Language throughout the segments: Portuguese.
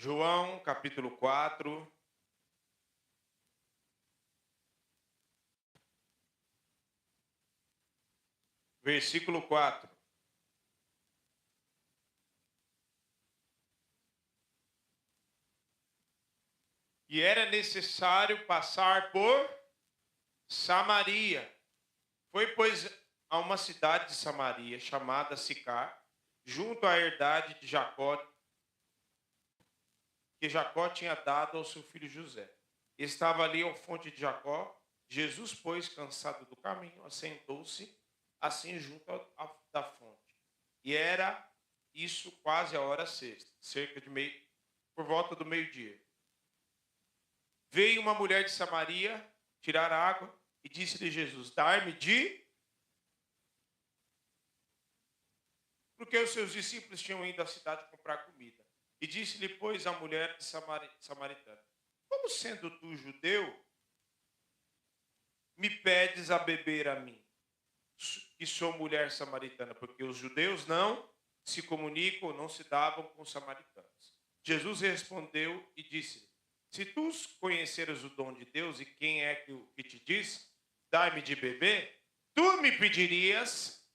João, capítulo 4, versículo 4. E era necessário passar por Samaria. Foi, pois, a uma cidade de Samaria, chamada Sicar, junto à herdade de Jacó, que Jacó tinha dado ao seu filho José. Estava ali a fonte de Jacó. Jesus, pois, cansado do caminho, assentou-se assim junto da fonte. E era isso quase a hora sexta, por volta do meio-dia. Veio uma mulher de Samaria tirar água e disse-lhe Jesus: Dai-me de... Porque os seus discípulos tinham ido à cidade comprar comida. E disse-lhe, pois, a mulher de samaritana: Como sendo tu judeu, me pedes a beber a mim, que sou mulher samaritana? Porque os judeus não se comunicam, não se davam com os samaritanos. Jesus respondeu e disse-lhe: Se tu conheceras o dom de Deus e quem é que te diz, dai-me de beber, tu me pedirias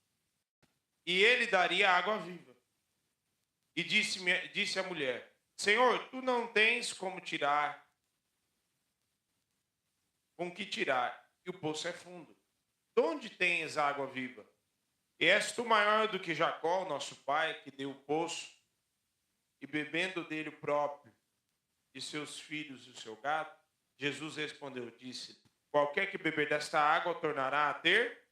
e ele daria água viva. E disse a mulher: Senhor, tu não tens com que tirar, e o poço é fundo. De onde tens água viva? E és tu maior do que Jacó, nosso pai, que deu o poço, e bebendo dele o próprio, e seus filhos e o seu gado? Jesus respondeu, disse: Qualquer que beber desta água tornará a ter,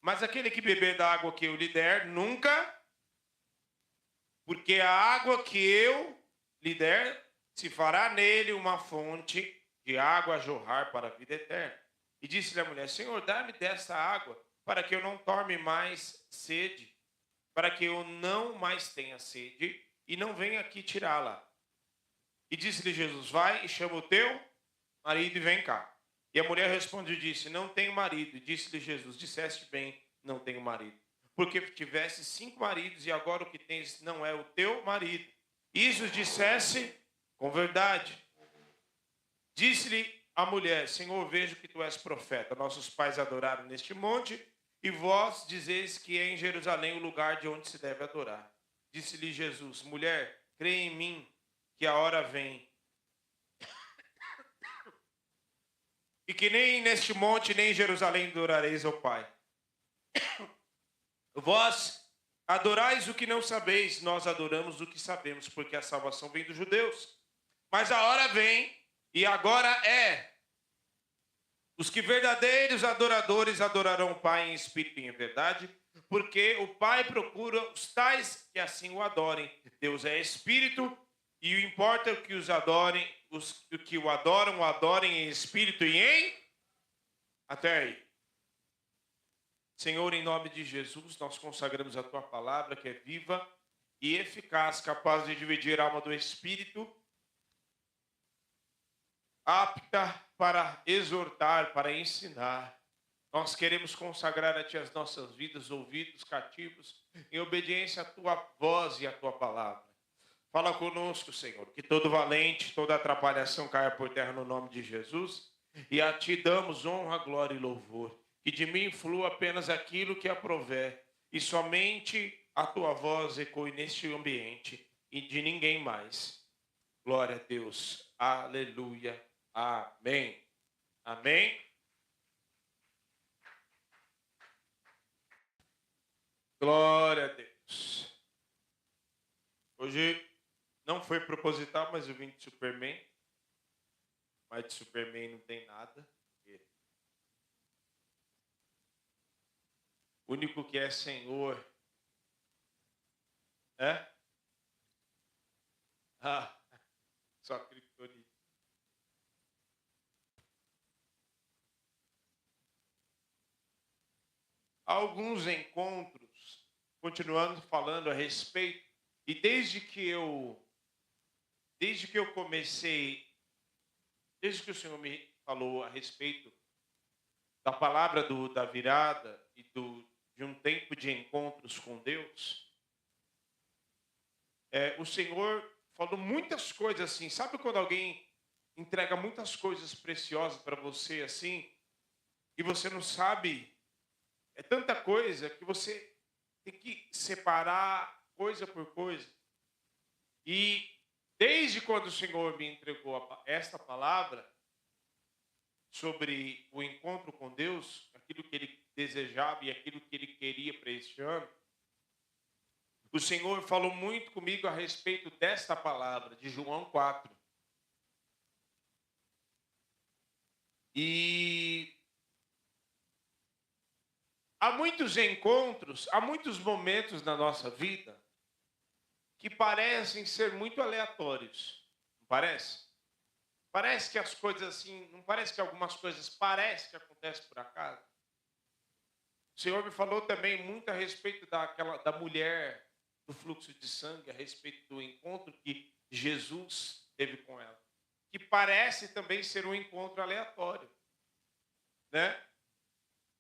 mas aquele que beber da água que eu lhe der, nunca, porque a água que eu lhe der, se fará nele uma fonte de água a jorrar para a vida eterna. E disse-lhe a mulher: Senhor, dá-me desta água, para que eu não tome mais sede, para que eu não mais tenha sede, e não venha aqui tirá-la. E disse-lhe Jesus: Vai e chama o teu marido e vem cá. E a mulher respondeu e disse: Não tenho marido. E disse-lhe Jesus: Disseste bem, não tenho marido. Porque tivesse 5 maridos e agora o que tens não é o teu marido. Isso dissesse com verdade. Disse-lhe a mulher: Senhor, vejo que tu és profeta. Nossos pais adoraram neste monte, e vós dizeis que é em Jerusalém o lugar de onde se deve adorar. Disse-lhe Jesus: Mulher, crê em mim, que a hora vem, e que nem neste monte, nem em Jerusalém adorareis ao Pai. Vós adorais o que não sabeis, nós adoramos o que sabemos, porque a salvação vem dos judeus. Mas a hora vem, e agora é, os que verdadeiros adoradores adorarão o Pai em espírito e em verdade, porque o Pai procura os tais que assim o adorem. Deus é espírito, e importa que os que o adorem em espírito e em... Até aí. Senhor, em nome de Jesus, nós consagramos a Tua palavra, que é viva e eficaz, capaz de dividir a alma do Espírito, apta para exortar, para ensinar. Nós queremos consagrar a Ti as nossas vidas, ouvidos cativos, em obediência à Tua voz e à Tua palavra. Fala conosco, Senhor, que todo valente, toda atrapalhação caia por terra no nome de Jesus, e a Ti damos honra, glória e louvor. Que de mim flua apenas aquilo que aprover, e somente a Tua voz ecoe neste ambiente, e de ninguém mais. Glória a Deus. Aleluia. Amém. Amém. Glória a Deus. Hoje não foi proposital, mas eu vim de Superman. Mas de Superman não tem nada. O único que é Senhor é? Só criptonita. Alguns encontros, continuando falando a respeito, e desde que eu comecei, desde que o Senhor me falou a respeito da palavra da virada e de um tempo de encontros com Deus, o Senhor falou muitas coisas assim. Sabe quando alguém entrega muitas coisas preciosas para você assim, e você não sabe, é tanta coisa que você tem que separar coisa por coisa. E desde quando o Senhor me entregou esta palavra sobre o encontro com Deus, aquilo que ele desejava e aquilo que ele queria para este ano, o Senhor falou muito comigo a respeito desta palavra, de João 4. E há muitos encontros, há muitos momentos na nossa vida que parecem ser muito aleatórios. Não parece? Parece que as coisas assim, não parece que algumas coisas parecem que acontecem por acaso? O Senhor me falou também muito a respeito da mulher do fluxo de sangue, a respeito do encontro que Jesus teve com ela, que parece também ser um encontro aleatório, né?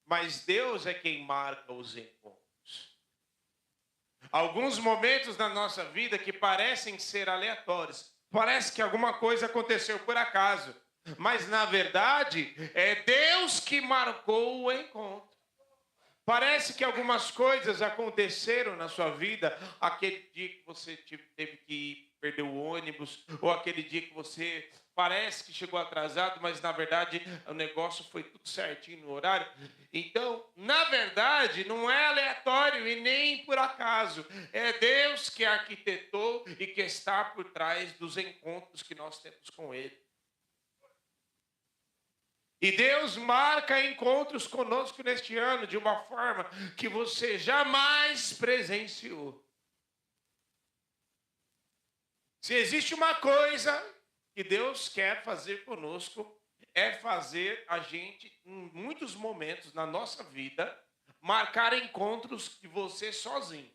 Mas Deus é quem marca os encontros. Alguns momentos na nossa vida que parecem ser aleatórios, parece que alguma coisa aconteceu por acaso, mas na verdade é Deus que marcou o encontro. Parece que algumas coisas aconteceram na sua vida, aquele dia que você teve que perder o ônibus, ou aquele dia que você parece que chegou atrasado, mas na verdade o negócio foi tudo certinho no horário. Então, na verdade, não é aleatório e nem por acaso. É Deus que arquitetou e que está por trás dos encontros que nós temos com Ele. E Deus marca encontros conosco neste ano de uma forma que você jamais presenciou. Se existe uma coisa que Deus quer fazer conosco, é fazer a gente, em muitos momentos na nossa vida, marcar encontros de você sozinho.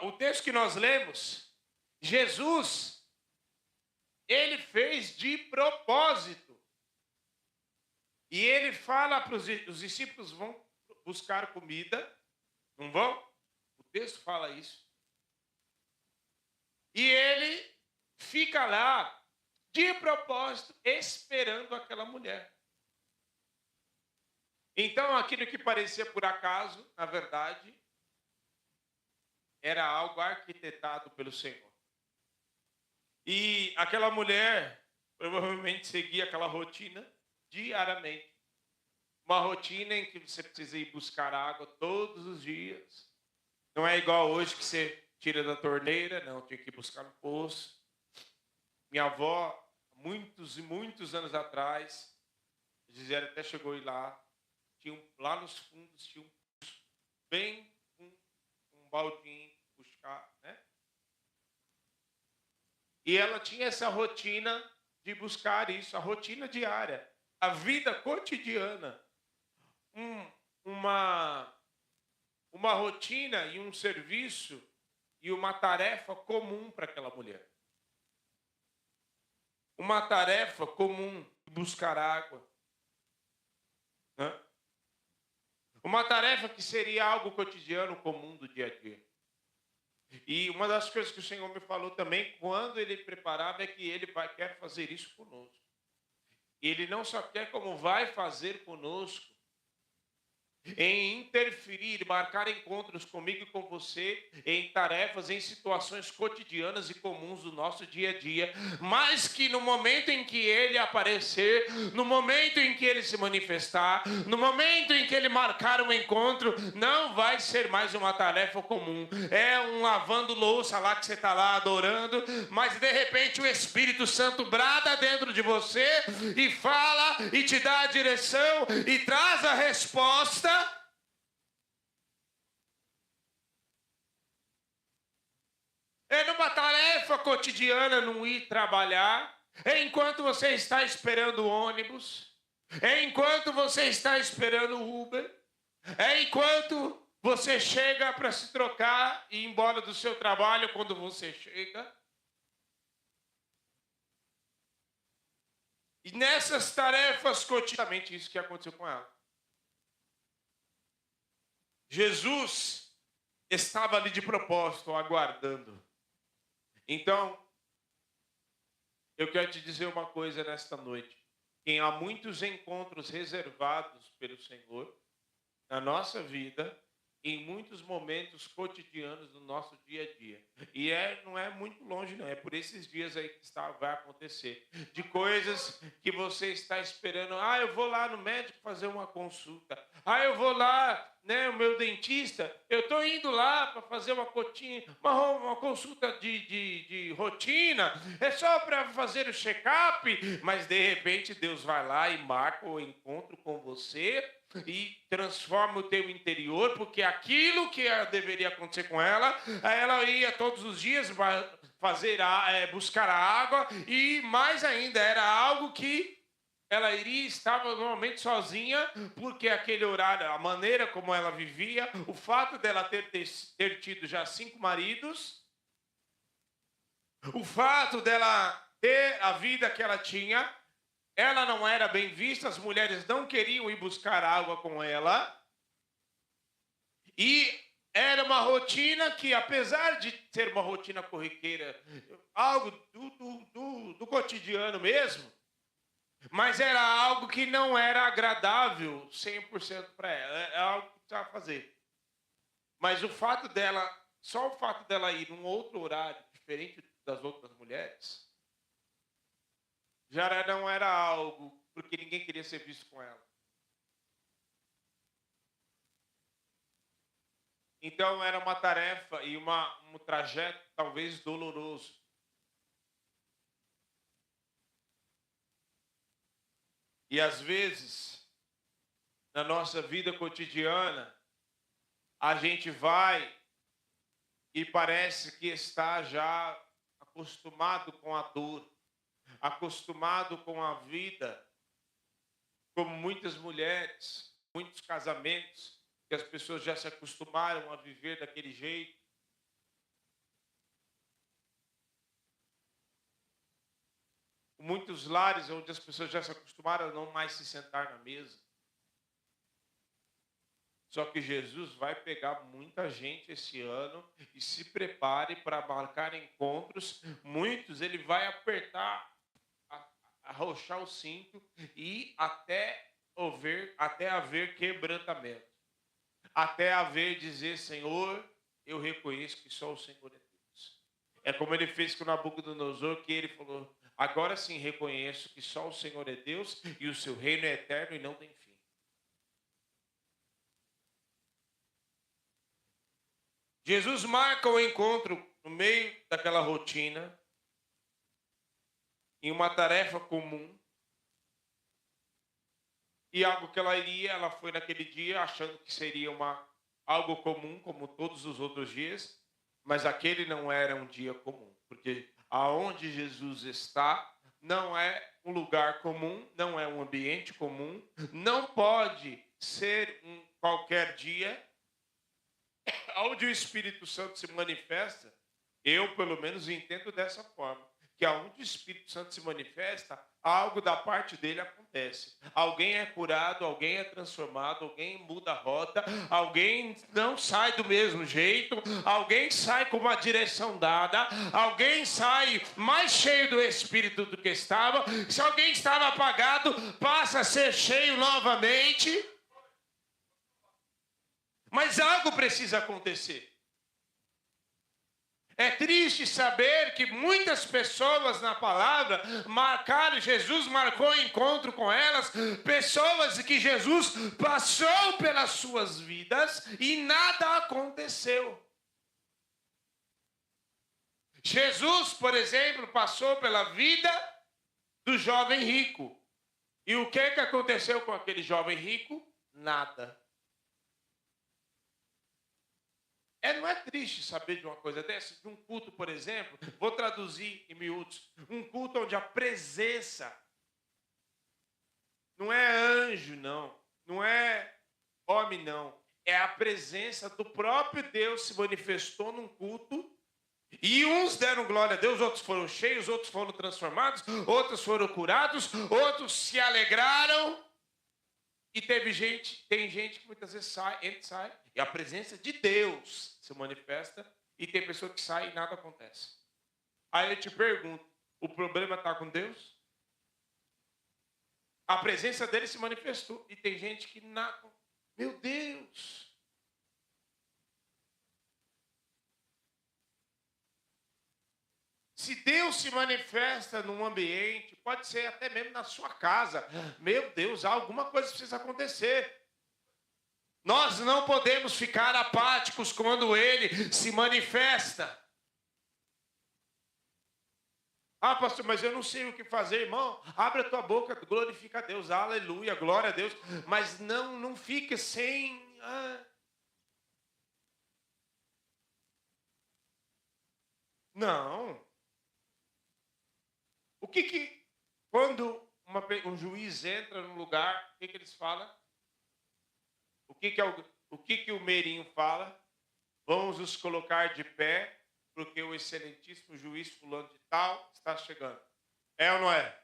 O texto que nós lemos, Jesus, ele fez de propósito. E ele fala para os discípulos vão buscar comida, não vão? O texto fala isso. E ele fica lá, de propósito, esperando aquela mulher. Então, aquilo que parecia por acaso, na verdade, era algo arquitetado pelo Senhor. E aquela mulher provavelmente seguia aquela rotina diariamente. Uma rotina em que você precisa ir buscar água todos os dias. Não é igual hoje que você tira da torneira, não, tinha que ir buscar no poço. Minha avó, muitos e muitos anos atrás, a Gisele até chegou a ir lá, lá nos fundos tinha um poço, bem um baldinho, buscar, né? E ela tinha essa rotina de buscar isso, a rotina diária, a vida cotidiana. Uma rotina e um serviço e uma tarefa comum para aquela mulher. Uma tarefa comum de buscar água. Né? Uma tarefa que seria algo cotidiano, comum do dia a dia. E uma das coisas que o Senhor me falou também, quando Ele preparava, é que Ele quer fazer isso conosco. Ele não só quer como vai fazer conosco, em interferir, marcar encontros comigo e com você, em tarefas, em situações cotidianas e comuns do nosso dia a dia, mas que no momento em que Ele aparecer, no momento em que Ele se manifestar, no momento em que Ele marcar um encontro, não vai ser mais uma tarefa comum, é um lavando louça lá que você está lá adorando, mas de repente o Espírito Santo brada dentro de você e fala e te dá a direção e traz a resposta. É numa tarefa cotidiana, não ir trabalhar, é enquanto você está esperando o ônibus, é enquanto você está esperando o Uber, é enquanto você chega para se trocar e ir embora do seu trabalho quando você chega. E nessas tarefas cotidianamente, isso que aconteceu com ela. Jesus estava ali de propósito, aguardando. Então, eu quero te dizer uma coisa nesta noite. Que há muitos encontros reservados pelo Senhor na nossa vida, em muitos momentos cotidianos do nosso dia a dia. E não é muito longe, não. É por esses dias aí que vai acontecer. De coisas que você está esperando. Ah, eu vou lá no médico fazer uma consulta. Ah, eu vou lá, né, o meu dentista. Eu estou indo lá para fazer uma consulta de rotina. É só para fazer o check-up. Mas, de repente, Deus vai lá e marca o encontro com você e transforma o teu interior, porque aquilo que deveria acontecer com ela, ela ia todos os dias buscar a água, e mais ainda, era algo que ela estava normalmente sozinha, porque aquele horário, a maneira como ela vivia, o fato dela ter tido já 5 maridos, o fato dela ter a vida que ela tinha, ela não era bem vista, as mulheres não queriam ir buscar água com ela. E era uma rotina que, apesar de ser uma rotina corriqueira, algo do cotidiano mesmo, mas era algo que não era agradável 100% para ela. É algo que precisava fazer. Mas só o fato dela ir num outro horário, diferente das outras mulheres, já não era algo, porque ninguém queria ser visto com ela. Então era uma tarefa e um trajeto talvez doloroso. E às vezes, na nossa vida cotidiana, a gente vai e parece que está já acostumado com a dor, acostumado com a vida, como muitas mulheres, muitos casamentos, que as pessoas já se acostumaram a viver daquele jeito. Muitos lares onde as pessoas já se acostumaram a não mais se sentar na mesa. Só que Jesus vai pegar muita gente esse ano e se prepare para marcar encontros. Muitos ele vai apertar, arrochar o cinto e até haver quebrantamento. Até haver dizer, Senhor, eu reconheço que só o Senhor é Deus. É como ele fez com Nabucodonosor, que ele falou, agora sim reconheço que só o Senhor é Deus e o seu reino é eterno e não tem fim. Jesus marca o encontro no meio daquela rotina, em uma tarefa comum, e algo que ela foi naquele dia achando que seria algo comum, como todos os outros dias, mas aquele não era um dia comum, porque aonde Jesus está não é um lugar comum, não é um ambiente comum, não pode ser um qualquer dia. Onde o Espírito Santo se manifesta, eu pelo menos entendo dessa forma, que aonde o Espírito Santo se manifesta, algo da parte dele acontece. Alguém é curado, alguém é transformado, alguém muda a rota, alguém não sai do mesmo jeito, alguém sai com uma direção dada, alguém sai mais cheio do Espírito do que estava. Se alguém estava apagado, passa a ser cheio novamente. Mas algo precisa acontecer. É triste saber que muitas pessoas na palavra Jesus marcou encontro com elas, pessoas que Jesus passou pelas suas vidas e nada aconteceu. Jesus, por exemplo, passou pela vida do jovem rico. E o que aconteceu com aquele jovem rico? Nada. Não é triste saber de uma coisa dessa? De um culto, por exemplo, vou traduzir em miúdos, um culto onde a presença não é anjo, não é homem, não. É a presença do próprio Deus se manifestou num culto, e uns deram glória a Deus, outros foram cheios, outros foram transformados, outros foram curados, outros se alegraram. E tem gente que muitas vezes entra e sai, e a presença de Deus se manifesta, e tem pessoa que sai e nada acontece. Aí eu te pergunto, o problema está com Deus? A presença dele se manifestou. E tem gente que não. Meu Deus! Se Deus se manifesta num ambiente, pode ser até mesmo na sua casa. Meu Deus, alguma coisa precisa acontecer. Nós não podemos ficar apáticos quando ele se manifesta. Ah, pastor, mas eu não sei o que fazer, irmão. Abre a tua boca, glorifica a Deus, aleluia, glória a Deus. Mas não fique sem. Não. O que quando um juiz entra num lugar, o que eles falam? O que o Meirinho fala? Vamos nos colocar de pé, porque o excelentíssimo juiz fulano de tal está chegando. É ou não é?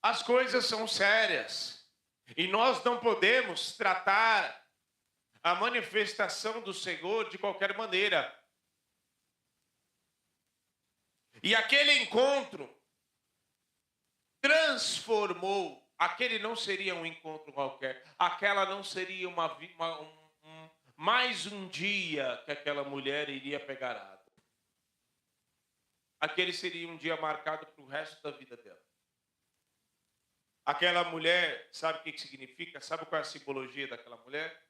As coisas são sérias. E nós não podemos tratar a manifestação do Senhor de qualquer maneira. E aquele encontro transformou. Aquele não seria um encontro qualquer. Aquela não seria mais um dia que aquela mulher iria pegar água. Aquele seria um dia marcado para o resto da vida dela. Aquela mulher, sabe o que significa? Sabe qual é a simbologia daquela mulher?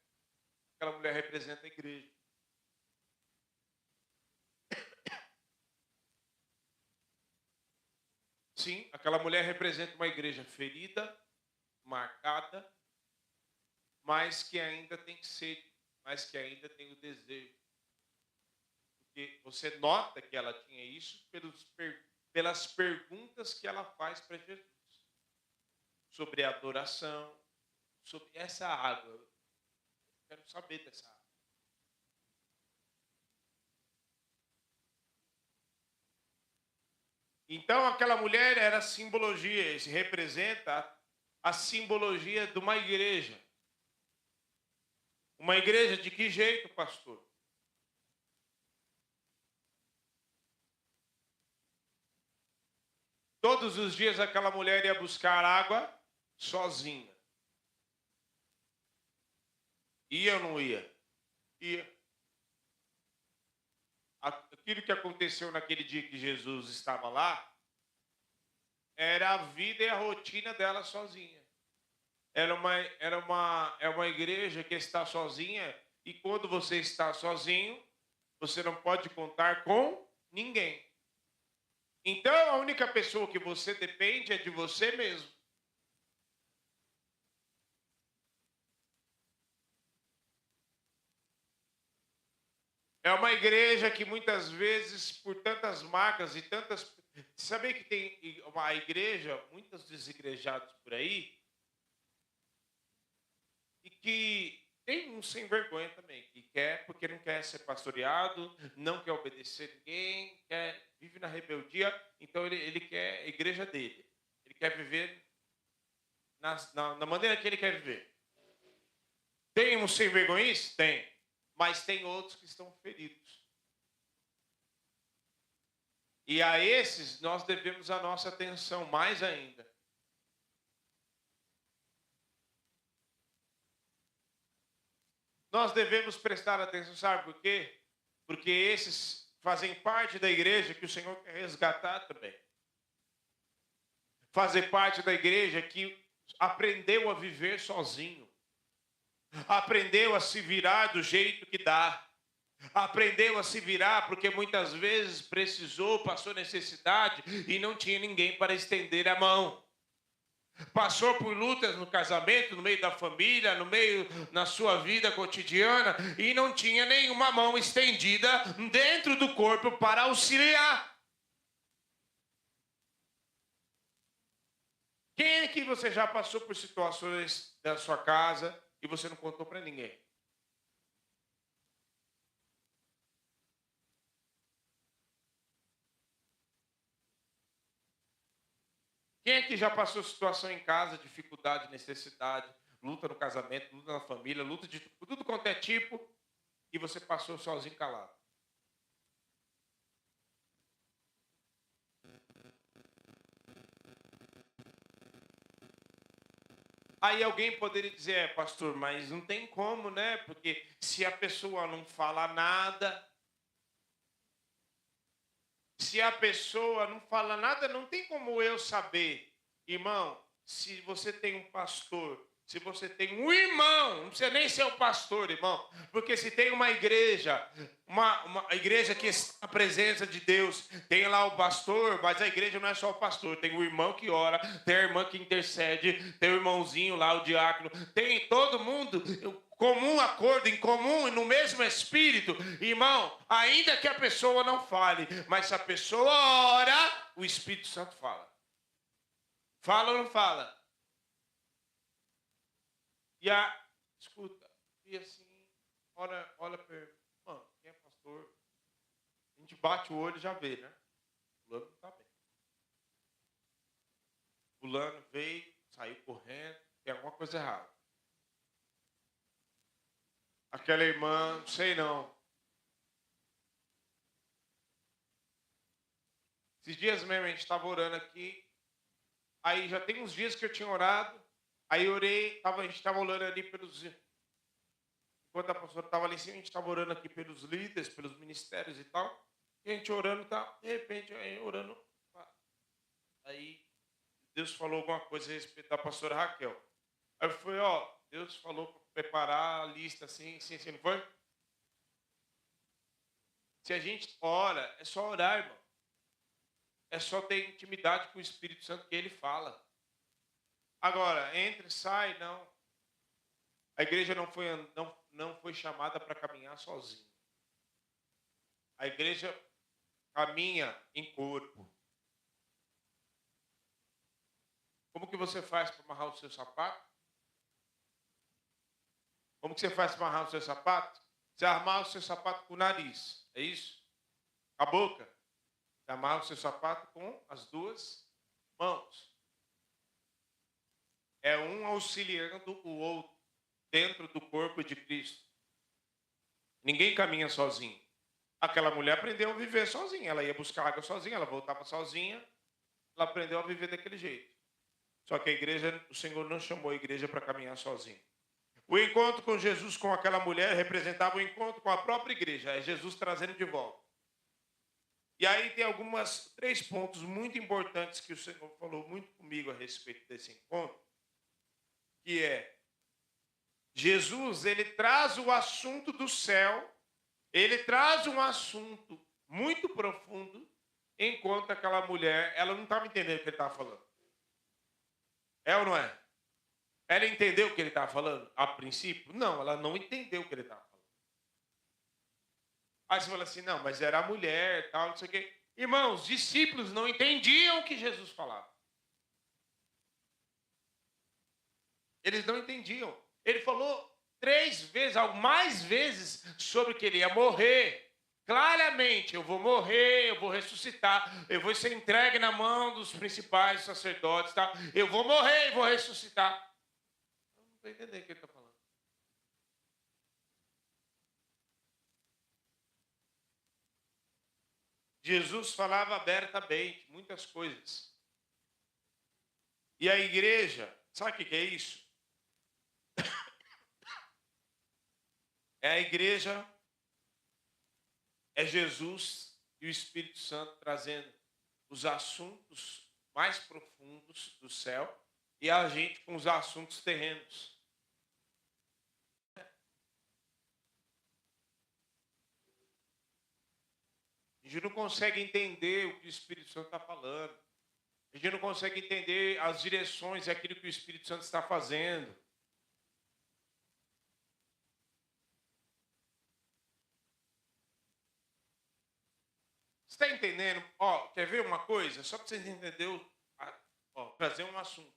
Aquela mulher representa a igreja. Sim, aquela mulher representa uma igreja ferida, marcada, mas que ainda tem sede, mas que ainda tem o desejo. Porque você nota que ela tinha isso pelas perguntas que ela faz para Jesus. Sobre a adoração, sobre essa água. Eu quero saber dessa água. Então aquela mulher era simbologia, se representa a simbologia de uma igreja. Uma igreja de que jeito, pastor? Todos os dias aquela mulher ia buscar água sozinha. Ia ou não ia? Ia. Aquilo que aconteceu naquele dia que Jesus estava lá, era a vida e a rotina dela sozinha. É uma igreja que está sozinha, e quando você está sozinho, você não pode contar com ninguém. Então, a única pessoa que você depende é de você mesmo. É uma igreja que muitas vezes, por tantas marcas e tantas. Sabe que tem uma igreja, muitos desigrejados por aí, e que tem um sem vergonha também, que quer, porque não quer ser pastoreado, não quer obedecer ninguém, vive na rebeldia, então ele quer a igreja dele. Ele quer viver na maneira que ele quer viver. Tem um sem vergonha? Tem. Mas tem outros que estão feridos. E a esses nós devemos a nossa atenção mais ainda. Nós devemos prestar atenção, sabe por quê? Porque esses fazem parte da igreja que o Senhor quer resgatar também. Fazer parte da igreja que aprendeu a viver sozinho. Aprendeu a se virar do jeito que dá. Aprendeu a se virar porque muitas vezes precisou, passou necessidade e não tinha ninguém para estender a mão. Passou por lutas no casamento, no meio da família, na sua vida cotidiana, e não tinha nenhuma mão estendida dentro do corpo para auxiliar. Quem é que você já passou por situações da sua casa e você não contou para ninguém? Quem é que já passou situação em casa, dificuldade, necessidade, luta no casamento, luta na família, luta de tudo quanto é tipo, e você passou sozinho calado. Aí alguém poderia dizer, pastor, mas não tem como, né? Porque se a pessoa não fala nada, não tem como eu saber. Irmão, se você tem um pastor, se você tem um irmão, não precisa nem ser um pastor, irmão, porque se tem uma igreja, uma igreja que está na presença de Deus, tem lá o pastor, mas a igreja não é só o pastor, tem o irmão que ora, tem a irmã que intercede, tem o irmãozinho lá, o diácono, tem todo mundo comum acordo, em comum e no mesmo espírito, irmão, ainda que a pessoa não fale, mas se a pessoa ora, o Espírito Santo fala. Fala ou não fala? Escuta, e assim, olha mano, quem é pastor? A gente bate o olho e já vê, né? Fulano não tá bem. Fulano veio, saiu correndo, tem alguma coisa errada. Aquela irmã, não sei não. Esses dias mesmo a gente estava orando aqui, aí já tem uns dias que eu tinha orado, aí orei, a gente estava orando ali pelos... Enquanto a pastora estava ali em cima, a gente estava orando aqui pelos líderes, pelos ministérios e tal. E a gente orando e tal, de repente, orando. Aí Deus falou alguma coisa a respeito da pastora Raquel. Aí eu falei, Deus falou para preparar a lista assim, não foi? Se a gente ora, é só orar, irmão. É só ter intimidade com o Espírito Santo que ele fala. Agora, entra e sai, não. A igreja não foi chamada para caminhar sozinha. A igreja caminha em corpo. Como que você faz para amarrar o seu sapato? Como que você faz para amarrar o seu sapato? Você amarra o seu sapato com o nariz, é isso? A boca. Você amarra o seu sapato com as duas mãos. É um auxiliando o outro dentro do corpo de Cristo. Ninguém caminha sozinho. Aquela mulher aprendeu a viver sozinha. Ela ia buscar água sozinha, ela voltava sozinha. Ela aprendeu a viver daquele jeito. Só que a igreja, o Senhor não chamou a igreja para caminhar sozinha. O encontro com Jesus com aquela mulher representava o encontro com a própria igreja. É Jesus trazendo de volta. E aí tem três pontos muito importantes que o Senhor falou muito comigo a respeito desse encontro. Que é, Jesus, ele traz o assunto do céu, ele traz um assunto muito profundo, enquanto aquela mulher, ela não estava entendendo o que ele estava falando. É ou não é? Ela entendeu o que ele estava falando a princípio? Não, ela não entendeu o que ele estava falando. Aí você fala assim, não, mas era a mulher, tal, não sei o quê. Irmãos, discípulos não entendiam o que Jesus falava. Eles não entendiam. Ele falou 3 vezes, mais vezes, sobre que ele ia morrer. Claramente, eu vou morrer, eu vou ressuscitar, eu vou ser entregue na mão dos principais sacerdotes, tá? Eu vou morrer e vou ressuscitar. Eu não estou entendendo o que ele está falando. Jesus falava abertamente muitas coisas. E a igreja, sabe o que é isso? É a igreja, é Jesus e o Espírito Santo trazendo os assuntos mais profundos do céu e a gente com os assuntos terrenos. A gente não consegue entender o que o Espírito Santo está falando. A gente não consegue entender as direções e aquilo que o Espírito Santo está fazendo. Você está entendendo? Quer ver uma coisa? Só para vocês entenderem, trazer um assunto.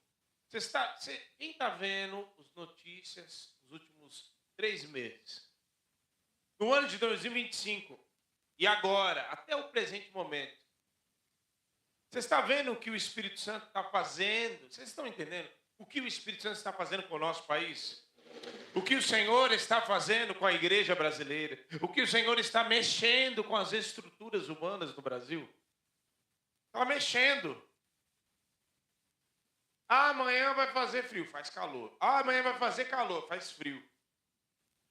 Quem está vendo as notícias nos últimos 3 meses? No ano de 2025 e agora, até o presente momento, você está vendo o que o Espírito Santo está fazendo? Vocês estão entendendo o que o Espírito Santo está fazendo com o nosso país? O que o Senhor está fazendo com a igreja brasileira? O que o Senhor está mexendo com as estruturas humanas no Brasil? Está mexendo. Ah, amanhã vai fazer frio, faz calor. Ah, amanhã vai fazer calor, faz frio.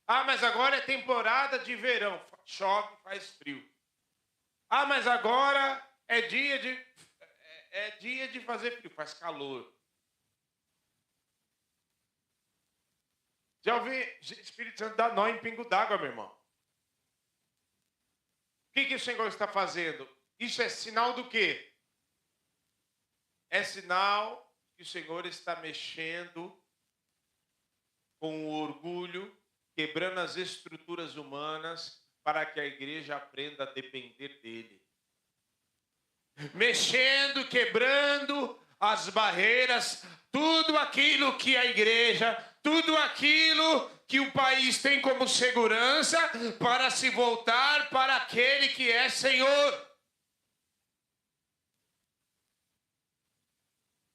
Ah, mas agora é temporada de verão, chove, faz frio. Ah, mas agora é dia de fazer frio, faz calor. Já ouvi Espírito Santo dar nó em pingo d'água, meu irmão. O que o Senhor está fazendo? Isso é sinal do quê? É sinal que o Senhor está mexendo com o orgulho, quebrando as estruturas humanas para que a igreja aprenda a depender dele. Mexendo, quebrando as barreiras, tudo aquilo que a igreja, tudo aquilo que o país tem como segurança para se voltar para aquele que é Senhor.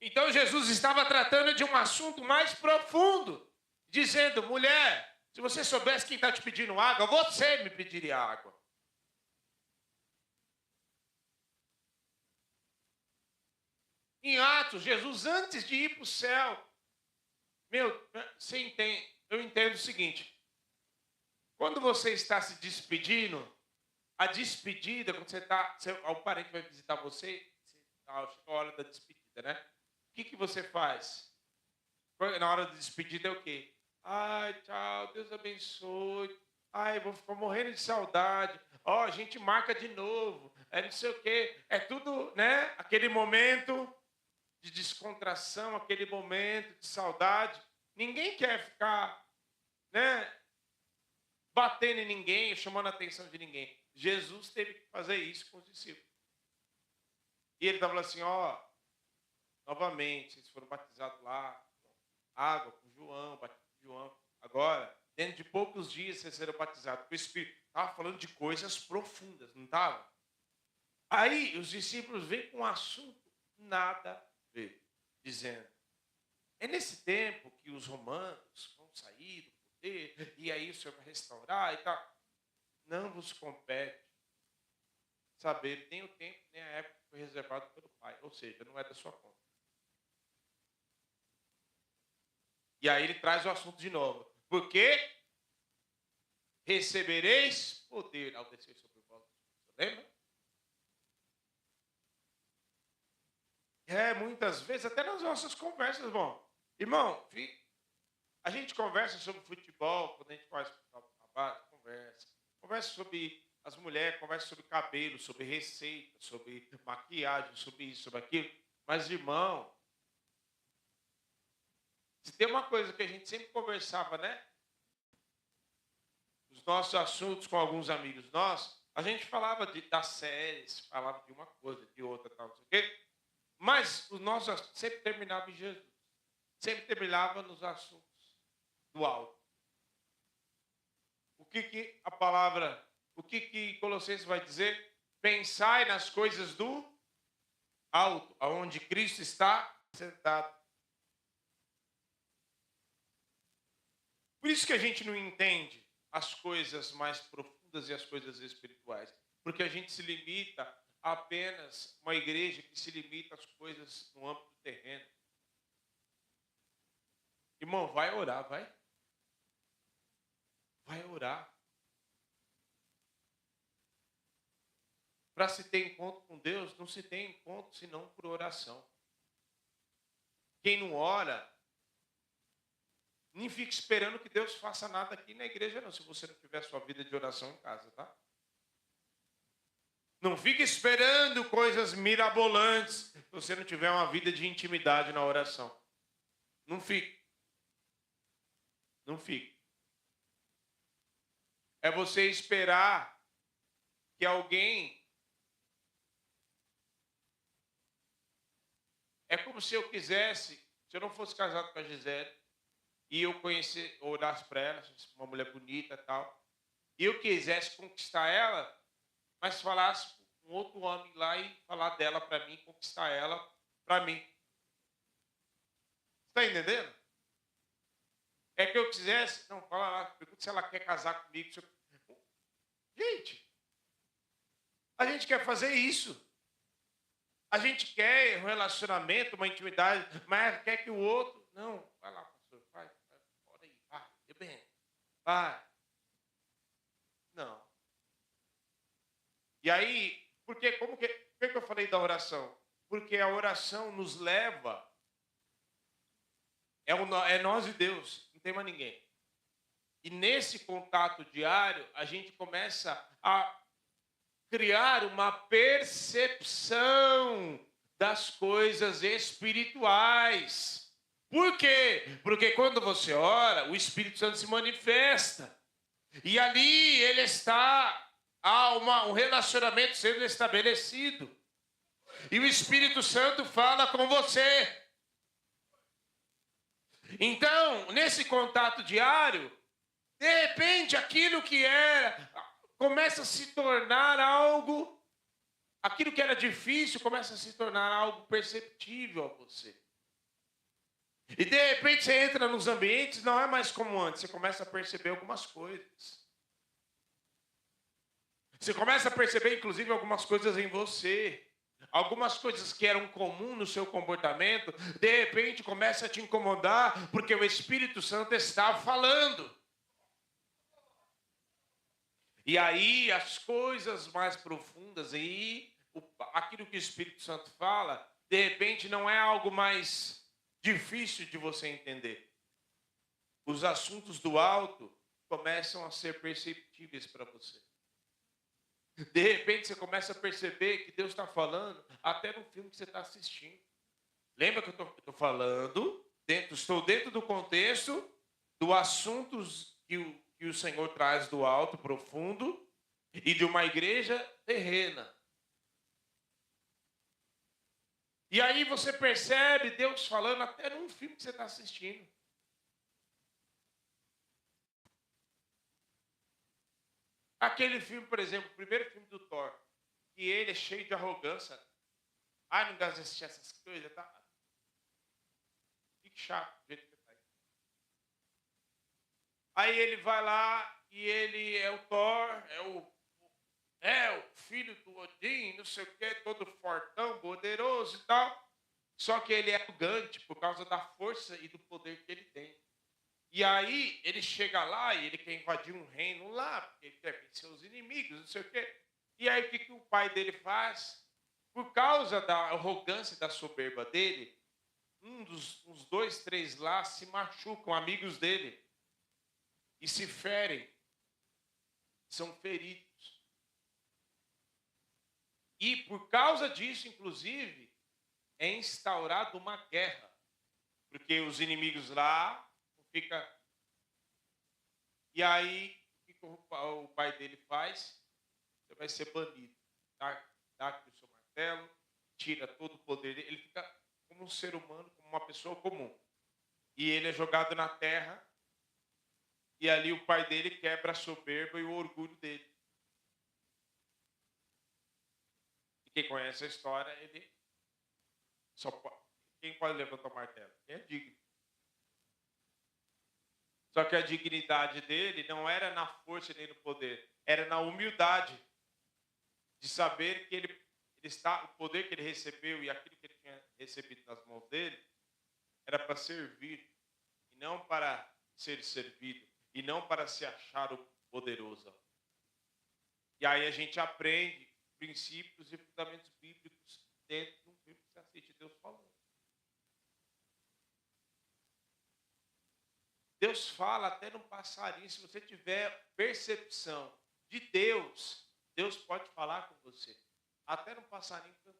Então Jesus estava tratando de um assunto mais profundo, dizendo: mulher, se você soubesse quem está te pedindo água, você me pediria água. Em Atos, Jesus, antes de ir para o céu, eu entendo o seguinte: quando você está se despedindo, a despedida, quando o parente vai visitar você, chega a hora da despedida, né? O que você faz? Na hora da despedida é o quê? Ai, tchau, Deus abençoe. Ai, vou ficar morrendo de saudade. Ó, a gente marca de novo. É não sei o quê. É tudo, né? Aquele momento de descontração, aquele momento de saudade. Ninguém quer ficar, né, batendo em ninguém, chamando a atenção de ninguém. Jesus teve que fazer isso com os discípulos. E ele estava assim: ó, novamente, vocês foram batizados lá, com água, com João, batido com João. Agora, dentro de poucos dias, vocês serão batizados com o Espírito. Estava falando de coisas profundas, não estava? Aí, os discípulos vêm com um assunto nada a ver, dizendo: é nesse tempo que os romanos vão sair do poder, e aí o Senhor vai restaurar e tal. Não vos compete saber nem o tempo, nem a época que foi reservado pelo Pai. Ou seja, não é da sua conta. E aí ele traz o assunto de novo. Porque recebereis poder ao descer sobre vós. Lembra? Muitas vezes, até nas nossas conversas, irmão, a gente conversa sobre futebol, quando a gente faz trabalho, conversa sobre as mulheres, conversa sobre cabelo, sobre receita, sobre maquiagem, sobre isso, sobre aquilo. Mas, irmão, se tem uma coisa que a gente sempre conversava, né? Os nossos assuntos com alguns amigos nossos, a gente falava das séries, falava de uma coisa, de outra, tal, não sei o quê. Mas os nossos assuntos sempre terminavam em Jesus. Sempre terminava nos assuntos do alto. O que a palavra, o que Colossenses vai dizer? Pensai nas coisas do alto, aonde Cristo está sentado. Por isso que a gente não entende as coisas mais profundas e as coisas espirituais. Porque a gente se limita a apenas uma igreja que se limita às coisas no âmbito terreno. Irmão, vai orar, vai. Vai orar. Para se ter encontro com Deus, não se tem encontro senão por oração. Quem não ora, nem fica esperando que Deus faça nada aqui na igreja, não, se você não tiver sua vida de oração em casa, tá? Não fique esperando coisas mirabolantes se você não tiver uma vida de intimidade na oração. Não fique. Não fique. É você esperar que alguém... É como se eu quisesse, se eu não fosse casado com a Gisele, e eu olhasse para ela, uma mulher bonita e tal, e eu quisesse conquistar ela, mas falasse com outro homem lá e falar dela para mim, conquistar ela para mim. Está entendendo? Quer que eu quisesse? Não, fala lá, pergunta se ela quer casar comigo. Gente, a gente quer fazer isso. A gente quer um relacionamento, uma intimidade, mas quer que o outro... Não, vai lá, pastor, vai, bora aí, vai, bem, vai. Não. E aí, por que eu falei da oração? Porque a oração nos leva, é nós e Deus, não tem mais ninguém. E nesse contato diário, a gente começa a criar uma percepção das coisas espirituais. Por quê? Porque quando você ora, o Espírito Santo se manifesta. E ali ele está, há um relacionamento sendo estabelecido. E o Espírito Santo fala com você. Então, nesse contato diário, de repente aquilo que era começa a se tornar algo, aquilo que era difícil começa a se tornar algo perceptível a você. E de repente você entra nos ambientes, não é mais como antes, você começa a perceber algumas coisas. Você começa a perceber, inclusive, algumas coisas em você. Algumas coisas que eram comuns no seu comportamento, de repente começa a te incomodar, porque o Espírito Santo está falando. E aí as coisas mais profundas, aquilo que o Espírito Santo fala, de repente não é algo mais difícil de você entender. Os assuntos do alto começam a ser perceptíveis para você. De repente você começa a perceber que Deus está falando até no filme que você está assistindo. Lembra que eu estou falando, estou dentro do contexto do assuntos que o Senhor traz do alto, profundo, e de uma igreja terrena. E aí você percebe Deus falando até num filme que você está assistindo. Aquele filme, por exemplo, o primeiro filme do Thor, que ele é cheio de arrogância. Não gosto de assistir essas coisas, tá? Fique chato do jeito que tá aí. Aí ele vai lá e ele é o Thor, é o filho do Odin, não sei o quê, todo fortão, poderoso e tal. Só que ele é arrogante por causa da força e do poder que ele tem. E aí ele chega lá e ele quer invadir um reino lá, porque ele quer vencer os inimigos, não sei o quê. E aí o que o pai dele faz? Por causa da arrogância e da soberba dele, uns 2, 3 lá se machucam, amigos dele, e se ferem, são feridos. E por causa disso, inclusive, é instaurada uma guerra, porque os inimigos lá ficam. E aí, o que o pai dele faz? Você vai ser banido. Dá aqui o seu martelo, tira todo o poder dele. Ele fica como um ser humano, como uma pessoa comum. E ele é jogado na terra. E ali o pai dele quebra a soberba e o orgulho dele. E quem conhece a história, ele só pode. Quem pode levantar o martelo? Quem é digno. Só que a dignidade dele não era na força nem no poder, era na humildade de saber que ele está, o poder que ele recebeu e aquilo que ele tinha recebido nas mãos dele era para servir e não para ser servido e não para se achar o poderoso. E aí a gente aprende princípios e fundamentos bíblicos dentro de um filme que você assiste Deus falando. Deus fala até no passarinho. Se você tiver percepção de Deus, Deus pode falar com você. Até no passarinho cantando.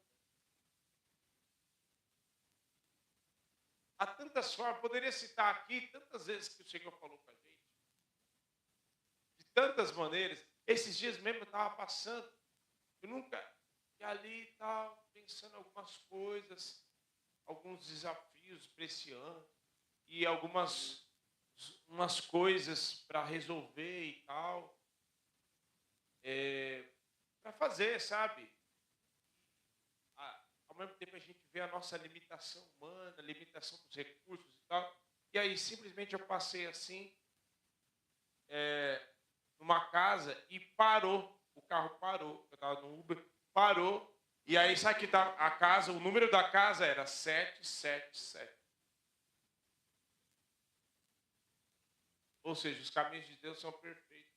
Há tantas formas. Poderia citar aqui tantas vezes que o Senhor falou com a gente. De tantas maneiras. Esses dias mesmo eu estava passando. Eu nunca... E ali estava pensando algumas coisas. Alguns desafios para esse ano. E umas coisas para resolver e tal, para fazer, sabe? Ao mesmo tempo a gente vê a nossa limitação humana, limitação dos recursos e tal. E aí, simplesmente, eu passei assim, numa casa e parou. O carro parou. Eu estava no Uber, parou. E aí, sabe que tá a casa, o número da casa era 777. Ou seja, os caminhos de Deus são perfeitos.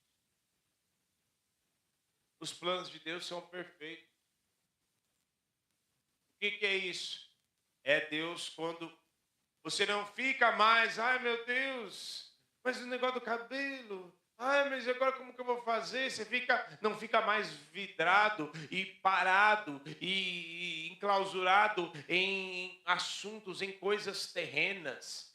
Os planos de Deus são perfeitos. O que é isso? É Deus quando você não fica mais, ai meu Deus, mas o negócio do cabelo, ai, mas agora como que eu vou fazer? Você não fica mais vidrado e parado e enclausurado em assuntos, em coisas terrenas,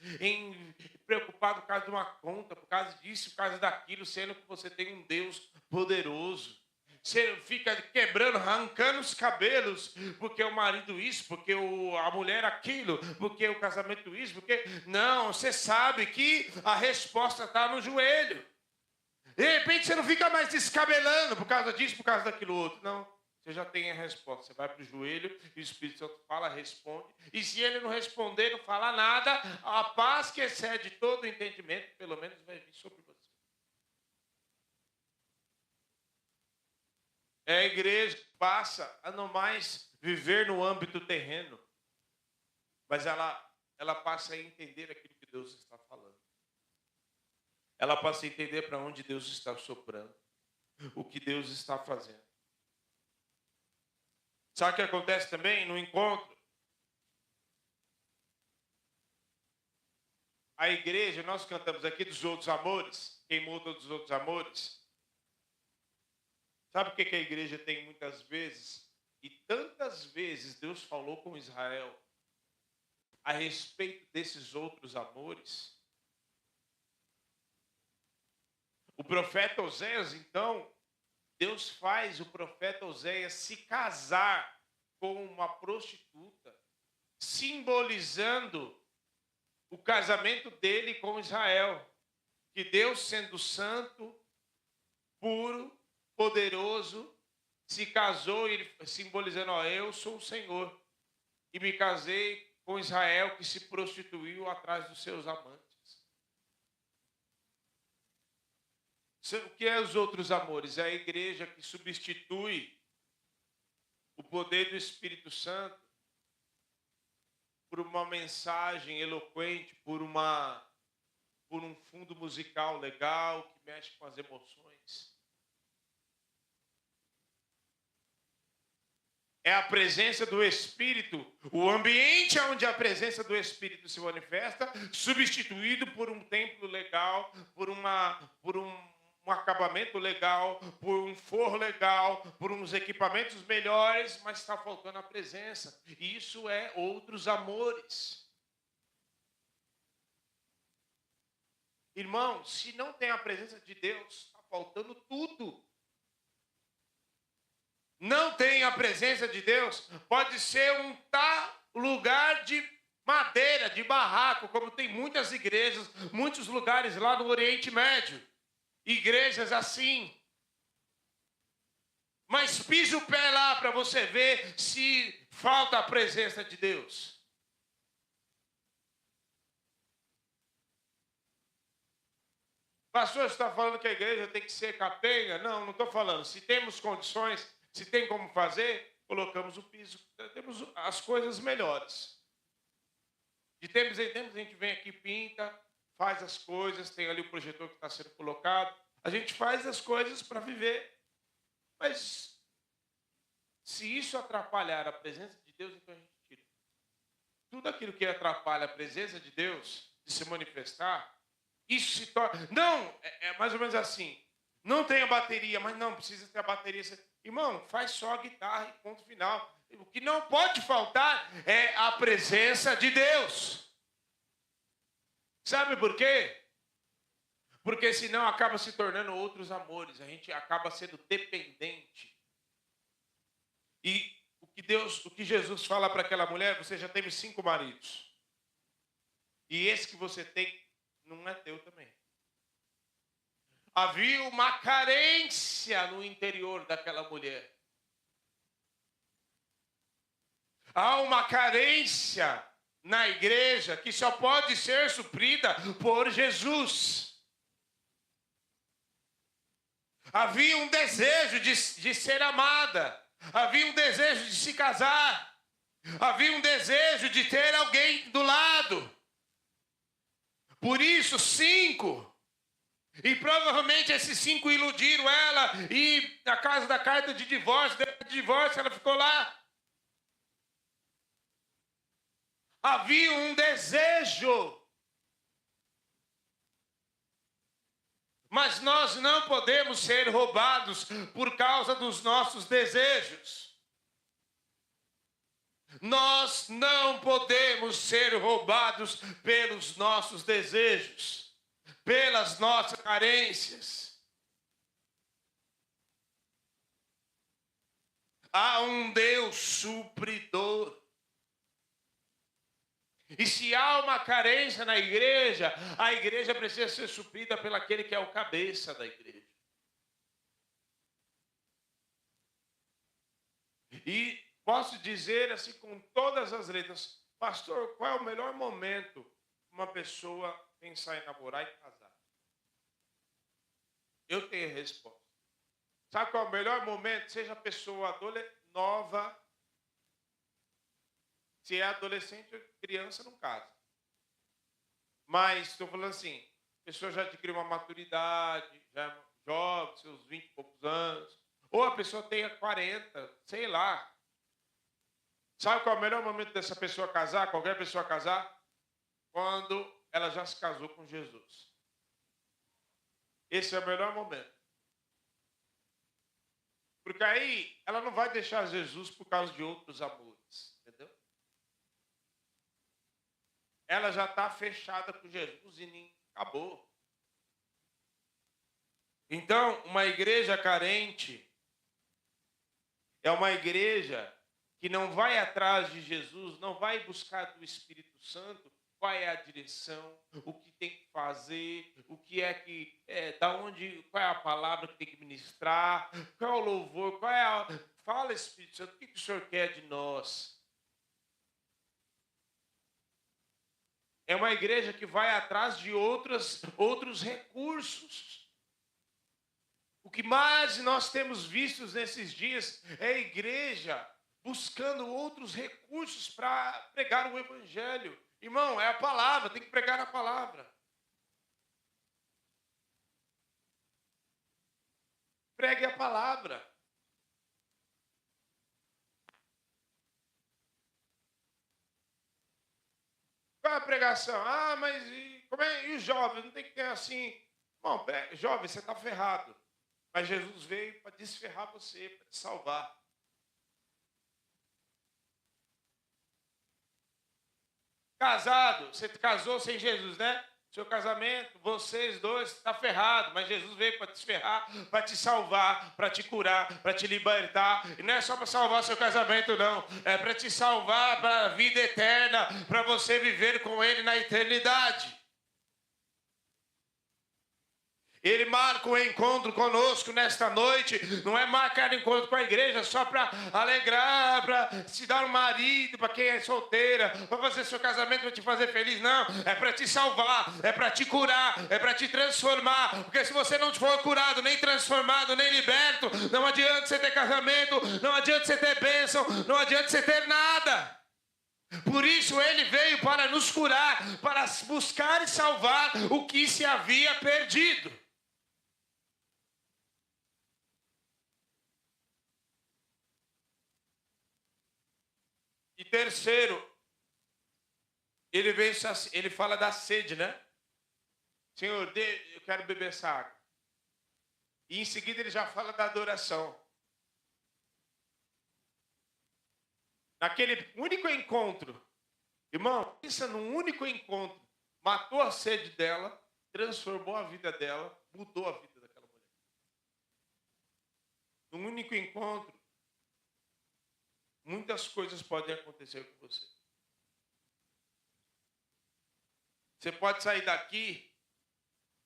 preocupado por causa de uma conta, por causa disso, por causa daquilo, sendo que você tem um Deus poderoso. Você fica quebrando, arrancando os cabelos, porque o marido isso, porque a mulher aquilo, porque o casamento isso, porque... Não, você sabe que a resposta está no joelho. De repente você não fica mais descabelando por causa disso, por causa daquilo outro. Não, você já tem a resposta. Você vai para o joelho e o Espírito Santo fala, responde. E se ele não responder, não falar nada, a paz que excede todo o entendimento, pelo menos vai vir sobre você. É a igreja que passa a não mais viver no âmbito terreno, mas ela passa a entender aquilo que Deus está falando. Ela passa a entender para onde Deus está soprando, o que Deus está fazendo. Sabe o que acontece também no encontro? A igreja, nós cantamos aqui dos outros amores, queimou todos os outros amores. Sabe o que a igreja tem muitas vezes? E tantas vezes Deus falou com Israel a respeito desses outros amores. O profeta Oséias, então, Deus faz o profeta Oséias se casar com uma prostituta, simbolizando o casamento dele com Israel. Que Deus, sendo santo, puro, poderoso, se casou, ele simbolizando, eu sou o Senhor. E me casei com Israel, que se prostituiu atrás dos seus amantes. O que é os outros amores? É a igreja que substitui o poder do Espírito Santo por uma mensagem eloquente, por um fundo musical legal que mexe com as emoções. É a presença do Espírito, o ambiente onde a presença do Espírito se manifesta, substituído por um templo legal, por um acabamento legal, por um forro legal, por uns equipamentos melhores, mas está faltando a presença. E isso é outros amores. Irmão, se não tem a presença de Deus, está faltando tudo. Não tem a presença de Deus, pode ser um lugar de madeira, de barraco, como tem muitas igrejas, muitos lugares lá no Oriente Médio. Igrejas assim. Mas pise o pé lá para você ver se falta a presença de Deus. Pastor, você está falando que a igreja tem que ser capenga? Não, não estou falando. Se temos condições, se tem como fazer, colocamos o piso. Temos as coisas melhores. De tempos em tempos a gente vem aqui, pinta, faz as coisas, tem ali o projetor que está sendo colocado. A gente faz as coisas para viver. Mas se isso atrapalhar a presença de Deus, então a gente tira. Tudo aquilo que atrapalha a presença de Deus de se manifestar, isso se torna... Não, é mais ou menos assim. Não tem a bateria, mas não, precisa ter a bateria. Irmão, faz só a guitarra e ponto final. O que não pode faltar é a presença de Deus. Sabe por quê? Porque senão acaba se tornando outros amores. A gente acaba sendo dependente. E o que Jesus fala para aquela mulher, você já teve 5 maridos. E esse que você tem não é teu também. Havia uma carência no interior daquela mulher. Há uma carência na igreja que só pode ser suprida por Jesus. Havia um desejo de ser amada. Havia um desejo de se casar. Havia um desejo de ter alguém do lado. Por isso, 5. E provavelmente esses 5 iludiram ela. E na casa da carta de divórcio, ela ficou lá. Havia um desejo. Mas nós não podemos ser roubados por causa dos nossos desejos. Nós não podemos ser roubados pelos nossos desejos, pelas nossas carências. Há um Deus supridor. E se há uma carência na igreja, a igreja precisa ser suprida pelo aquele que é o cabeça da igreja. E posso dizer assim com todas as letras, pastor, qual é o melhor momento uma pessoa pensar em namorar e casar? Eu tenho a resposta. Sabe qual é o melhor momento? Seja a pessoa nova. Se é adolescente ou criança, não casa. Mas estou falando assim, a pessoa já adquiriu uma maturidade, já é jovem, seus 20 e poucos anos. Ou a pessoa tenha 40, sei lá. Sabe qual é o melhor momento dessa pessoa casar, qualquer pessoa casar? Quando ela já se casou com Jesus. Esse é o melhor momento. Porque aí ela não vai deixar Jesus por causa de outros amores, entendeu? Ela já está fechada com Jesus e nem acabou. Então, uma igreja carente é uma igreja que não vai atrás de Jesus, não vai buscar do Espírito Santo qual é a direção, o que tem que fazer, o que é que, qual é a palavra que tem que ministrar, qual é o louvor, Fala, Espírito Santo, o que o Senhor quer de nós? É uma igreja que vai atrás de outros recursos. O que mais nós temos visto nesses dias é a igreja buscando outros recursos para pregar o evangelho. Irmão, é a palavra, tem que pregar a palavra. Pregue a palavra. Qual é a pregação? Ah, mas e os jovens? Não tem que ter assim. Bom, jovem, você está ferrado. Mas Jesus veio para desferrar você, para te salvar. Casado, você casou sem Jesus, né? Seu casamento, vocês dois, está ferrado. Mas Jesus veio para te desferrar, para te salvar, para te curar, para te libertar. E não é só para salvar seu casamento, não. É para te salvar para a vida eterna, para você viver com Ele na eternidade. Ele marca o encontro conosco nesta noite. Não é marcar encontro com a igreja só para alegrar, para te dar um marido, para quem é solteira, para fazer seu casamento, para te fazer feliz. Não, é para te salvar, é para te curar, é para te transformar. Porque se você não for curado, nem transformado, nem liberto, não adianta você ter casamento, não adianta você ter bênção, não adianta você ter nada. Por isso ele veio para nos curar, para buscar e salvar o que se havia perdido. E terceiro, ele fala da sede, né? Senhor, eu quero beber essa água. E em seguida ele já fala da adoração. Naquele único encontro, irmão, pensa num único encontro, matou a sede dela, transformou a vida dela, mudou a vida daquela mulher. Num único encontro, muitas coisas podem acontecer com você. Você pode sair daqui,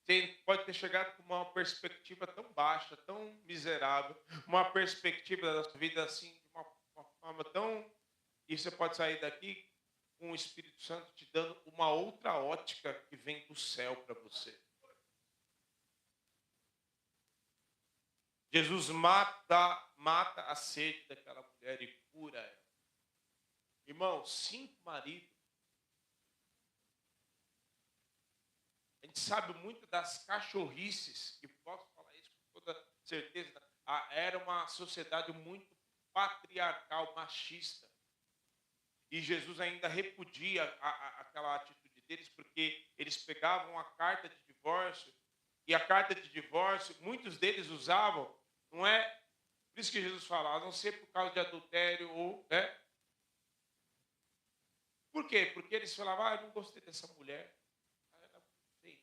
você pode ter chegado com uma perspectiva tão baixa, tão miserável, uma perspectiva da sua vida assim, de uma forma tão... E você pode sair daqui com o Espírito Santo te dando uma outra ótica que vem do céu para você. Jesus mata a sede daquela mulher e cura ela. Irmão, 5 maridos. A gente sabe muito das cachorrices, e posso falar isso com toda certeza. Era uma sociedade muito patriarcal, machista. E Jesus ainda repudia aquela atitude deles, porque eles pegavam a carta de divórcio, e a carta de divórcio, muitos deles usavam, não é? Por isso que Jesus fala, a não ser por causa de adultério ou, né? Por quê? Porque eles falavam, eu não gostei dessa mulher. Ela feia.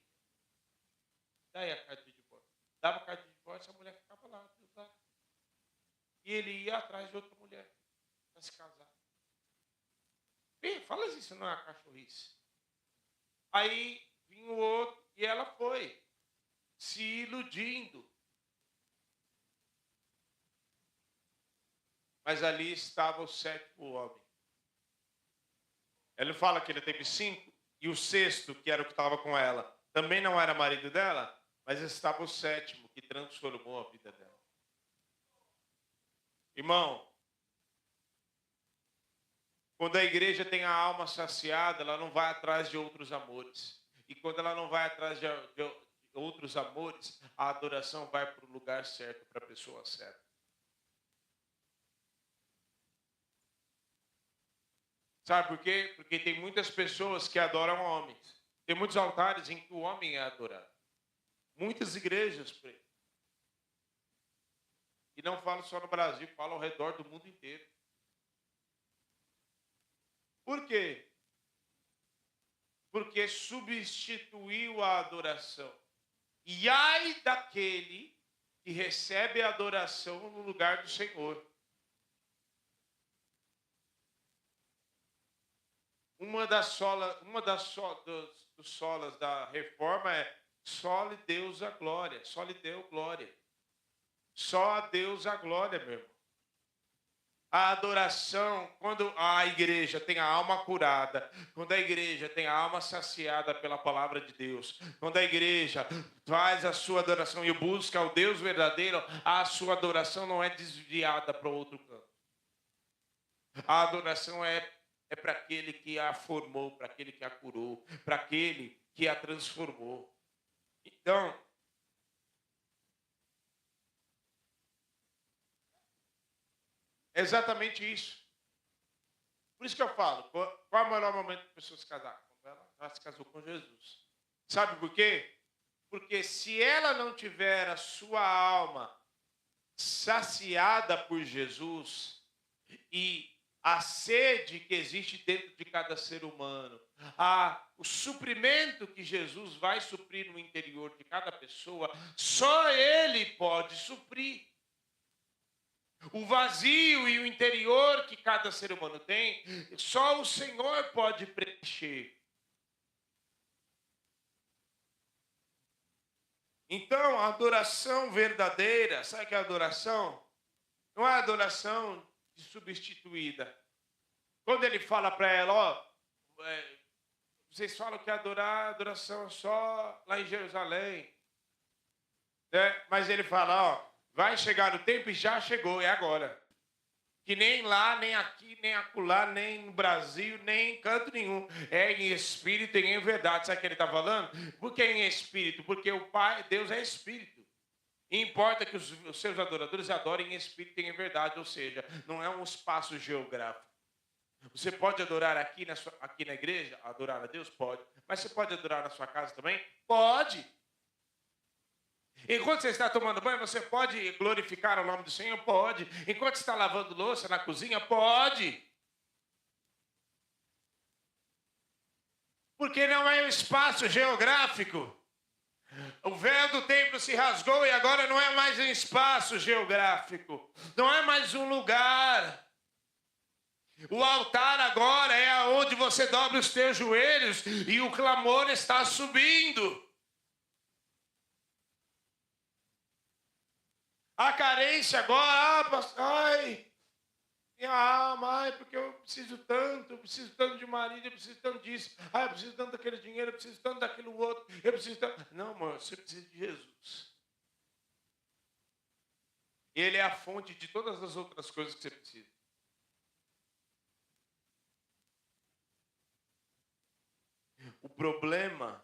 Daí a carta de divórcio. Dava a carta de divórcio, a mulher ficava lá. E ele ia atrás de outra mulher para se casar. Bem, fala assim, isso não é uma cachorrice. Aí vinha o outro e ela foi se iludindo. Mas ali estava o 7º homem. Ele fala que ele teve 5, e o 6º, que era o que estava com ela, também não era marido dela, mas estava o 7º, que transformou a vida dela. Irmão, quando a igreja tem a alma saciada, ela não vai atrás de outros amores. E quando ela não vai atrás de outros amores, a adoração vai para o lugar certo, para a pessoa certa. Sabe por quê? Porque tem muitas pessoas que adoram homens. Tem muitos altares em que o homem é adorado. Muitas igrejas, e não falo só no Brasil, falo ao redor do mundo inteiro. Por quê? Porque substituiu a adoração. E ai daquele que recebe a adoração no lugar do Senhor. Uma das solas da reforma é só lhe Deus a glória, só lhe deu glória. Só a Deus a glória, meu irmão. A adoração, quando a igreja tem a alma curada, quando a igreja tem a alma saciada pela palavra de Deus, quando a igreja faz a sua adoração e busca o Deus verdadeiro, a sua adoração não é desviada para outro canto. A adoração é para aquele que a formou, para aquele que a curou, para aquele que a transformou. Então, é exatamente isso. Por isso que eu falo, qual é o melhor momento para a pessoa se casar? Quando ela se casou com Jesus. Sabe por quê? Porque se ela não tiver a sua alma saciada por Jesus e a sede que existe dentro de cada ser humano, o suprimento que Jesus vai suprir no interior de cada pessoa, só Ele pode suprir. O vazio e o interior que cada ser humano tem, só o Senhor pode preencher. Então, a adoração verdadeira, sabe o que é adoração? Não é adoração substituída. Quando ele fala para ela, vocês falam que adoração é só lá em Jerusalém, né? Mas ele fala, vai chegar o tempo e já chegou, é agora. Que nem lá, nem aqui, nem acolá, nem no Brasil, nem em canto nenhum. É em espírito e em verdade. Sabe o que ele está falando? Por que em espírito? Porque o Pai, Deus é espírito. E importa que os seus adoradores adorem em espírito e em verdade. Ou seja, não é um espaço geográfico. Você pode adorar aqui na igreja? Adorar a Deus? Pode. Mas você pode adorar na sua casa também? Pode. Enquanto você está tomando banho, você pode glorificar o nome do Senhor? Pode. Enquanto você está lavando louça na cozinha? Pode. Porque não é um espaço geográfico. O véu do templo se rasgou e agora não é mais um espaço geográfico. Não é mais um lugar. O altar agora é onde você dobra os teus joelhos e o clamor está subindo. A carência agora, Mãe, porque eu preciso tanto de marido, eu preciso tanto disso. Eu preciso tanto daquele dinheiro, eu preciso tanto daquilo outro, eu preciso tanto... Não, amor, você precisa de Jesus. Ele é a fonte de todas as outras coisas que você precisa. O problema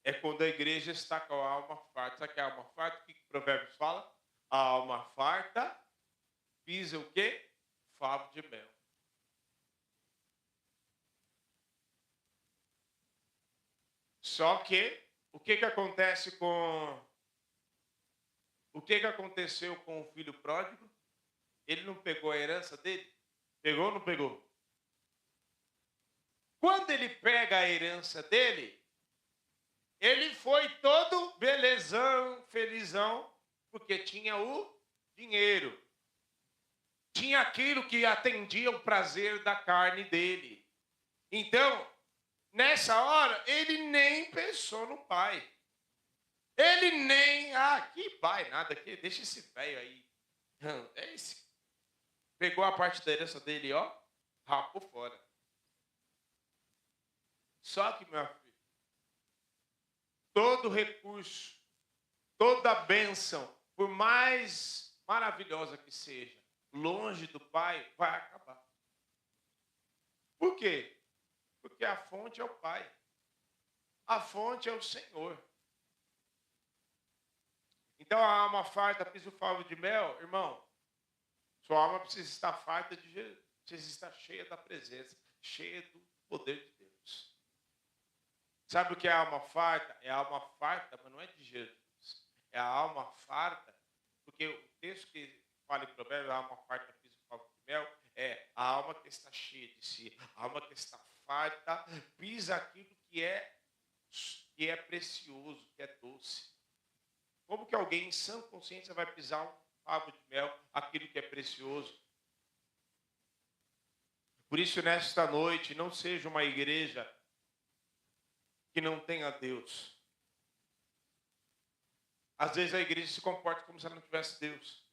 é quando a igreja está com a alma farta. Sabe o que é a alma farta? O que o Provérbios fala? A alma farta pisa o quê? Favo de mel. Só que, o que acontece com... O que aconteceu com o filho pródigo? Ele não pegou a herança dele? Pegou ou não pegou? Quando ele pega a herança dele, ele foi todo belezão, felizão, porque tinha o dinheiro. Tinha aquilo que atendia o prazer da carne dele. Então, nessa hora, ele nem pensou no pai. Ele nem, que pai, nada aqui, deixa esse velho aí. É esse. Pegou a parte da herança dele, ó, rapou fora. Só que, meu filho, todo recurso, toda bênção, por mais maravilhosa que seja, longe do pai, vai acabar. Por quê? Porque a fonte é o pai. A fonte é o Senhor. Então a alma farta pisa o favo de mel, irmão. Sua alma precisa estar farta de Jesus, precisa estar cheia da presença, cheia do poder de Deus. Sabe o que é a alma farta? É a alma farta, mas não é de Jesus. É a alma farta, porque o texto que fala em Provérbios, a alma farta pisa o favo de mel, é a alma que está cheia de si, a alma que está farta, pisa aquilo que é precioso, que é doce. Como que alguém em sã consciência vai pisar um favo de mel, aquilo que é precioso? Por isso, nesta noite, não seja uma igreja que não tenha Deus. Às vezes a igreja se comporta como se ela não tivesse Deus.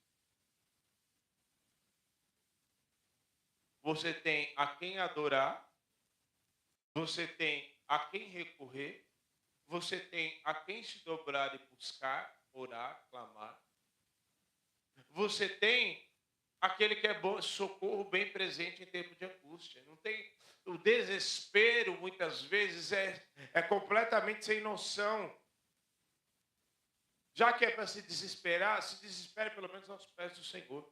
Você tem a quem adorar, você tem a quem recorrer, você tem a quem se dobrar e buscar, orar, clamar. Você tem aquele que é bom, socorro bem presente em tempo de angústia. Não tem o desespero, muitas vezes, é completamente sem noção. Já que é para se desespere pelo menos aos pés do Senhor.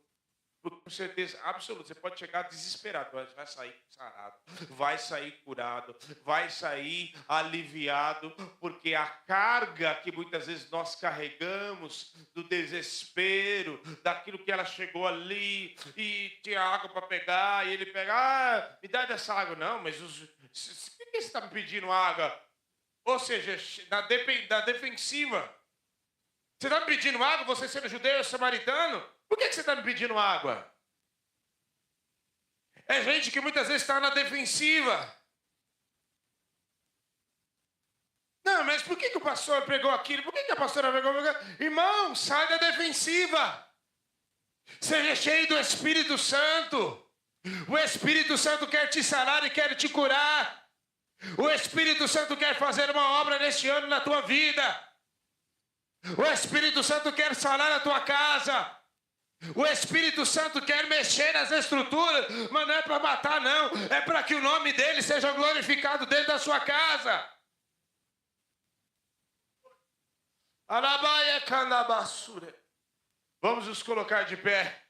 Porque, com certeza absoluta, você pode chegar desesperado, mas vai sair sarado, vai sair curado, vai sair aliviado, porque a carga que muitas vezes nós carregamos do desespero, daquilo que ela chegou ali e tinha água para pegar, e ele pega, me dá dessa água. Não, mas por que você está me pedindo água? Ou seja, na defensiva. Você está me pedindo água, você sendo judeu ou samaritano? Por que você está me pedindo água? É gente que muitas vezes está na defensiva. Não, mas por que o pastor pregou aquilo? Por que a pastora pregou aquilo? Irmão, sai da defensiva. Seja cheio do Espírito Santo. O Espírito Santo quer te sarar e quer te curar. O Espírito Santo quer fazer uma obra neste ano na tua vida. O Espírito Santo quer sarar a tua casa. O Espírito Santo quer mexer nas estruturas, mas não é para matar, não. É para que o nome dele seja glorificado dentro da sua casa. Vamos nos colocar de pé.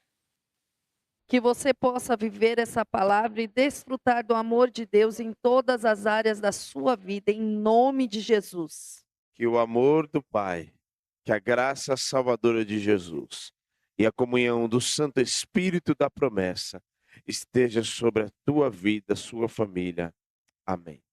Que você possa viver essa palavra e desfrutar do amor de Deus em todas as áreas da sua vida, em nome de Jesus. Que o amor do Pai, que a graça salvadora de Jesus e a comunhão do Santo Espírito da promessa esteja sobre a tua vida, sua família. Amém.